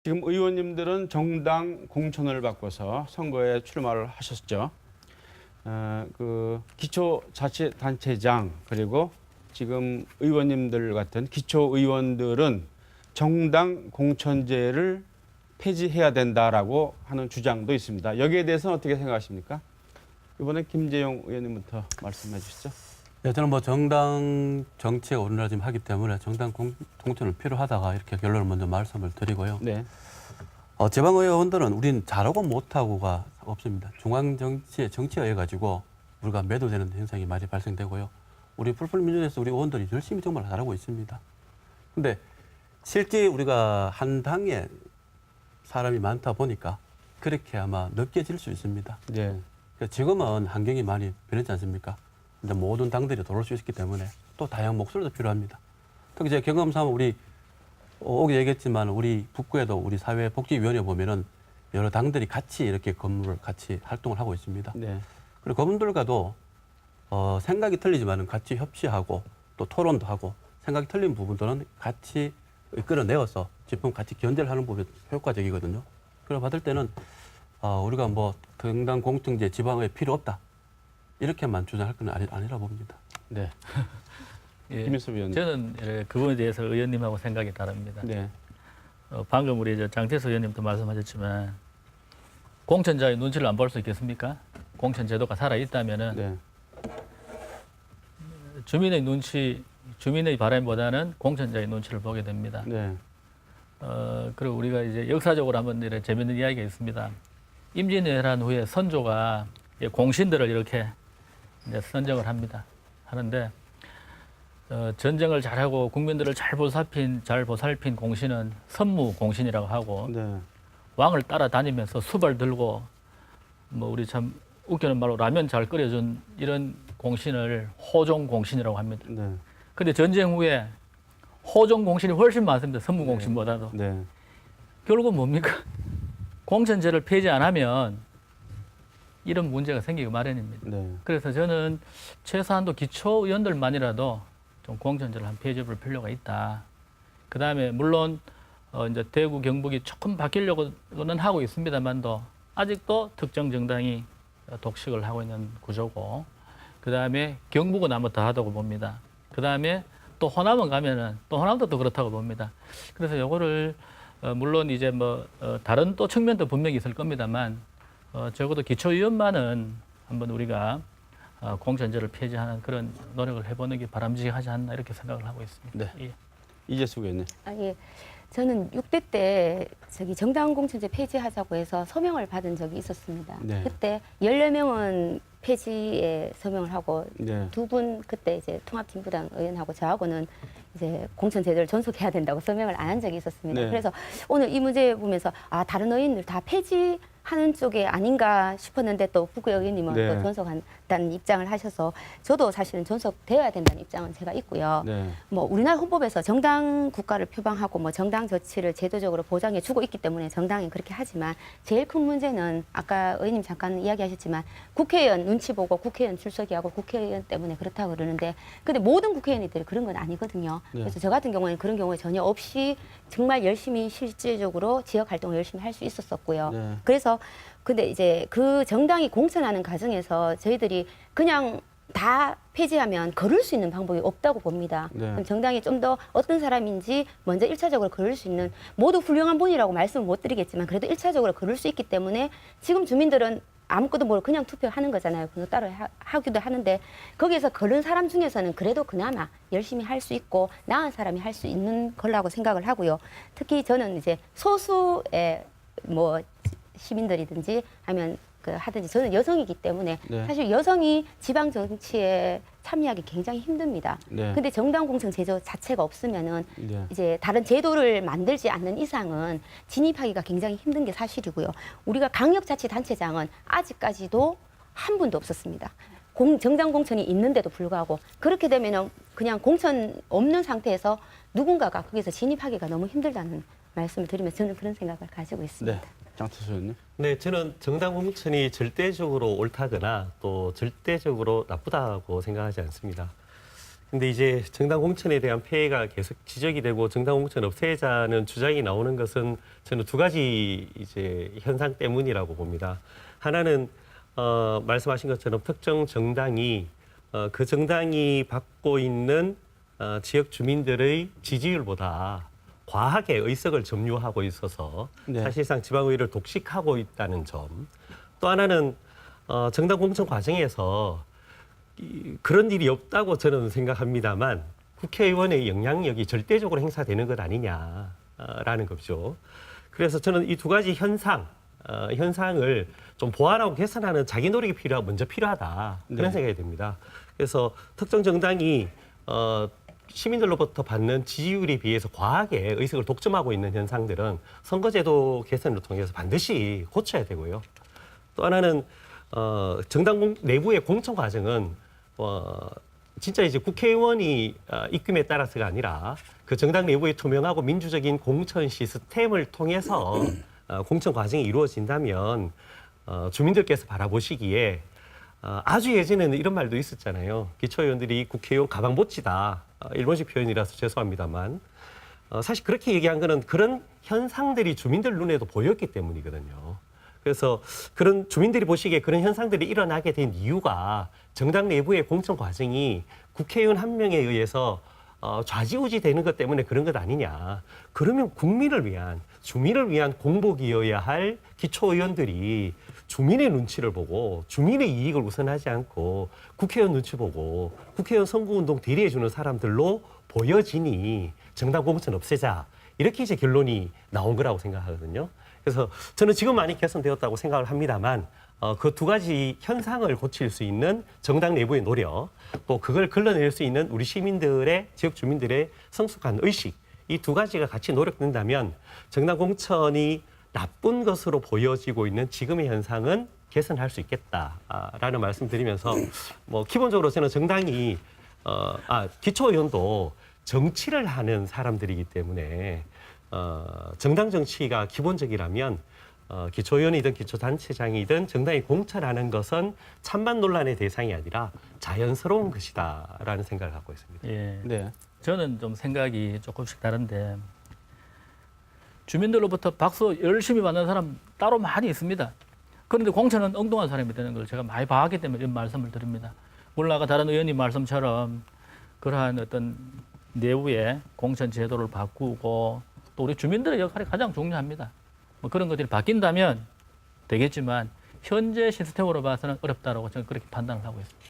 지금 의원님들은 정당 공천을 받고서 선거에 출마를 하셨죠. 그 기초자치단체장 그리고 지금 의원님들 같은 기초의원들은 정당 공천제를 폐지해야 된다라고 하는 주장도 있습니다. 여기에 대해서는 어떻게 생각하십니까? 이번에 김재용 의원님부터 말씀해 주시죠. 네, 저는 뭐 정당 정치가 우리나라 지금 하기 때문에 정당 공천은 필요하다가 이렇게 결론을 먼저 말씀을 드리고요. 네. 지방의원들은 우리는 잘하고 못하고가 없습니다. 중앙 정치에 정치에 가지고 우리가 매도되는 현상이 많이 발생되고요. 우리 풀풀민주당에서 우리 의원들이 열심히 정말 잘하고 있습니다. 근데 실제 우리가 한 당에 사람이 많다 보니까 그렇게 아마 느껴질 수 있습니다. 네. 지금은 환경이 많이 변했지 않습니까? 이제 모든 당들이 돌아올 수 있기 때문에 또 다양한 목소리도 필요합니다. 특히 제 경험상 우리 오게 얘기했지만 우리 북구에도 우리 사회복지위원회 보면은 여러 당들이 같이 이렇게 건물을 같이 활동을 하고 있습니다. 네. 그리고 그분들과도 생각이 틀리지만은 같이 협치하고 또 토론도 하고 생각이 틀린 부분들은 같이 이끌어내어서 지금 같이 견제를 하는 부분이 효과적이거든요. 그래 받을 때는 우리가 뭐 정당 공천제 지방에 필요 없다 이렇게만 주장할 건 아니라 봅니다. 네. 예, 김일섭 의원님. 저는 그 부분에 대해서 의원님하고 생각이 다릅니다. 네. 방금 우리 장태수 의원님도 말씀하셨지만 공천자의 눈치를 안 볼 수 있겠습니까? 공천 제도가 살아 있다면은 네. 주민의 눈치, 주민의 바람보다는 공천자의 눈치를 보게 됩니다. 네. 그리고 우리가 이제 역사적으로 한번 이런 재밌는 이야기가 있습니다. 임진왜란 후에 선조가 공신들을 이렇게 이제 선정을 합니다. 하는데 전쟁을 잘하고 국민들을 잘 보살핀 공신은 선무 공신이라고 하고 네. 왕을 따라다니면서 수발 들고 뭐 우리 참 웃기는 말로 라면 잘 끓여준 이런 공신을 호종 공신이라고 합니다. 네. 근데 전쟁 후에 호종 공신이 훨씬 많습니다. 선무 공신보다도. 네. 결국은 뭡니까? 공천제를 폐지 안 하면 이런 문제가 생기기 마련입니다. 네. 그래서 저는 최소한도 기초의원들만이라도 좀 공천제를 한 폐지해볼 필요가 있다. 그 다음에 물론 이제 대구, 경북이 조금 바뀌려고는 하고 있습니다만도 아직도 특정 정당이 독식을 하고 있는 구조고, 그 다음에 경북은 아마 더 하다고 봅니다. 그 다음에 또 호남은 가면은 또 호남도 또 그렇다고 봅니다. 그래서 요거를 물론 이제 뭐 다른 또 측면도 분명히 있을 겁니다만 적어도 기초의원만은 한번 우리가 공천제를 폐지하는 그런 노력을 해보는 게 바람직하지 않나 이렇게 생각을 하고 있습니다. 네. 예. 이재숙 의원님. 예. 저는 6대 때 정당 공천제 폐지하자고 해서 서명을 받은 적이 있었습니다. 네. 그때 14명은 폐지에 서명을 하고 네. 두 분 그때 이제 통합진보당 의원하고 저하고는 이제 공천제도를 존속해야 된다고 서명을 안 한 적이 있었습니다. 네. 그래서 오늘 이 문제 보면서 다른 의원들 다 폐지하는 쪽에 아닌가 싶었는데 또 북구 의원님은 네. 또 존속한다는 입장을 하셔서 저도 사실은 존속되어야 된다는 입장은 제가 있고요. 네. 뭐 우리나라 헌법에서 정당 국가를 표방하고 뭐 정당 정치를 제도적으로 보장해 주고 있기 때문에 정당이 그렇게 하지만 제일 큰 문제는 아까 의원님 잠깐 이야기하셨지만 국회의원 눈치 보고 국회의원 출석이하고 국회의원 때문에 그렇다고 그러는데 근데 모든 국회의원들이 그런 건 아니거든요. 네. 그래서 저 같은 경우에는 그런 경우에 전혀 없이 정말 열심히 실질적으로 지역 활동을 열심히 할 수 있었었고요. 네. 그래서 근데 이제 그 정당이 공천하는 과정에서 저희들이 그냥 다 폐지하면 거를 수 있는 방법이 없다고 봅니다. 네. 그럼 정당이 좀 더 어떤 사람인지 먼저 1차적으로 거를 수 있는 모두 훌륭한 분이라고 말씀을 못 드리겠지만 그래도 1차적으로 거를 수 있기 때문에 지금 주민들은 아무것도 모르고 그냥 투표하는 거잖아요. 번호 따로 하기도 하는데 거기에서 거른 사람 중에서는 그래도 그나마 열심히 할 수 있고 나은 사람이 할 수 있는 거라고 생각을 하고요. 특히 저는 이제 소수의 뭐 시민들이든지 하면 하든지 저는 여성이기 때문에 네. 사실 여성이 지방 정치에 참여하기 굉장히 힘듭니다. 네. 근데 정당 공천 제도 자체가 없으면은 네. 이제 다른 제도를 만들지 않는 이상은 진입하기가 굉장히 힘든 게 사실이고요. 우리가 강력자치단체장은 아직까지도 한 분도 없었습니다. 정당 공천이 있는데도 불구하고 그렇게 되면은 그냥 공천 없는 상태에서 누군가가 거기서 진입하기가 너무 힘들다는 말씀을 드리면서 저는 그런 생각을 가지고 있습니다. 네. 장태수 의원님. 네, 저는 정당 공천이 절대적으로 옳다거나 또 절대적으로 나쁘다고 생각하지 않습니다. 근데 이제 정당 공천에 대한 폐해가 계속 지적이 되고 정당 공천 없애자는 주장이 나오는 것은 저는 두 가지 이제 현상 때문이라고 봅니다. 하나는 말씀하신 것처럼 특정 정당이 그 정당이 받고 있는 지역 주민들의 지지율보다 과하게 의석을 점유하고 있어서 네. 사실상 지방의회를 독식하고 있다는 점. 또 하나는 정당 공천 과정에서 그런 일이 없다고 저는 생각합니다만 국회의원의 영향력이 절대적으로 행사되는 것 아니냐라는 거죠. 그래서 저는 이 두 가지 현상을 좀 보완하고 개선하는 자기 노력이 먼저 필요하다 그런 네. 생각이 듭니다. 그래서 특정 정당이 시민들로부터 받는 지지율에 비해서 과하게 의석을 독점하고 있는 현상들은 선거제도 개선을 통해서 반드시 고쳐야 되고요. 또 하나는 정당 내부의 공천 과정은 진짜 이제 국회의원이 입김에 따라서가 아니라 그 정당 내부의 투명하고 민주적인 공천 시스템을 통해서 공천 과정이 이루어진다면 주민들께서 바라보시기에 아주 예전에는 이런 말도 있었잖아요. 기초의원들이 국회의원 가방보치다. 일본식 표현이라서 죄송합니다만 사실 그렇게 얘기한 거는 그런 현상들이 주민들 눈에도 보였기 때문이거든요. 그래서 그런 주민들이 보시기에 그런 현상들이 일어나게 된 이유가 정당 내부의 공천 과정이 국회의원 한 명에 의해서 좌지우지 되는 것 때문에 그런 것 아니냐. 그러면 국민을 위한, 주민을 위한 공복이어야 할 기초의원들이 주민의 눈치를 보고 주민의 이익을 우선하지 않고 국회의원 눈치 보고 국회의원 선거운동 대리해주는 사람들로 보여지니 정당 공천 없애자. 이렇게 이제 결론이 나온 거라고 생각하거든요. 그래서 저는 지금 많이 개선되었다고 생각을 합니다만 그 두 가지 현상을 고칠 수 있는 정당 내부의 노력, 또 그걸 걸러낼 수 있는 우리 시민들의, 지역 주민들의 성숙한 의식, 이 두 가지가 같이 노력된다면 정당 공천이 나쁜 것으로 보여지고 있는 지금의 현상은 개선할 수 있겠다라는 말씀드리면서 기본적으로 저는 정당이 기초의원도 정치를 하는 사람들이기 때문에 정당 정치가 기본적이라면 기초의원이든 기초단체장이든 정당이 공천하는 것은 찬반 논란의 대상이 아니라 자연스러운 것이다라는 생각을 갖고 있습니다. 예. 네. 저는 좀 생각이 조금씩 다른데 주민들로부터 박수 열심히 받는 사람 따로 많이 있습니다. 그런데 공천은 엉뚱한 사람이 되는 걸 제가 많이 봐왔기 때문에 이런 말씀을 드립니다. 물론 아까 다른 의원님 말씀처럼 그러한 어떤 내부의 공천 제도를 바꾸고 또 우리 주민들의 역할이 가장 중요합니다. 그런 것들이 바뀐다면 되겠지만 현재 시스템으로 봐서는 어렵다라고 저는 그렇게 판단을 하고 있습니다.